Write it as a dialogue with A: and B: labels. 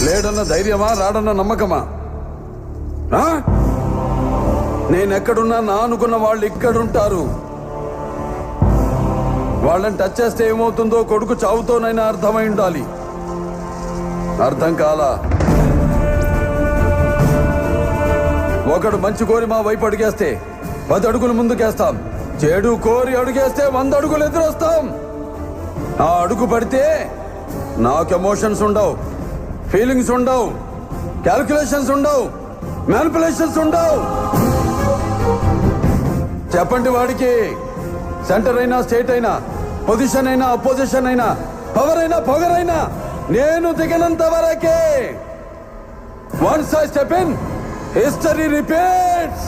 A: లేడన్న ధైర్యమా, రాడన్న నమ్మకమా? నేనెక్కడున్నా నా అనుకున్న వాళ్ళు ఇక్కడుంటారు. వాళ్ళని టచ్ చేస్తే ఏమవుతుందో కొడుకు చావుతోనైనా అర్థమై ఉండాలి. అర్థం కాలా? ఒకడు మంచి కోరి మా వైపు అడిగేస్తే 10 అడుగులు ముందుకేస్తాం. చెడు కోరి అడుగేస్తే 100 అడుగులు ఎదురొస్తాం. ఆ అడుగు పడితే నాకు ఎమోషన్స్ ఉండవు, ఫీలింగ్స్ ఉండవు, క్యాల్కులేషన్స్ ఉండవు, మ్యానిపులేషన్స్ ఉండవు. చెప్పండి వాడికి. సెంటర్ అయినా, స్టేట్ అయినా, పొజిషన్ అయినా, అపోజిషన్ అయినా, పవర్ అయినా, పొగరైనా నేను దిగనంత వరకే. Once I step in, history repeats.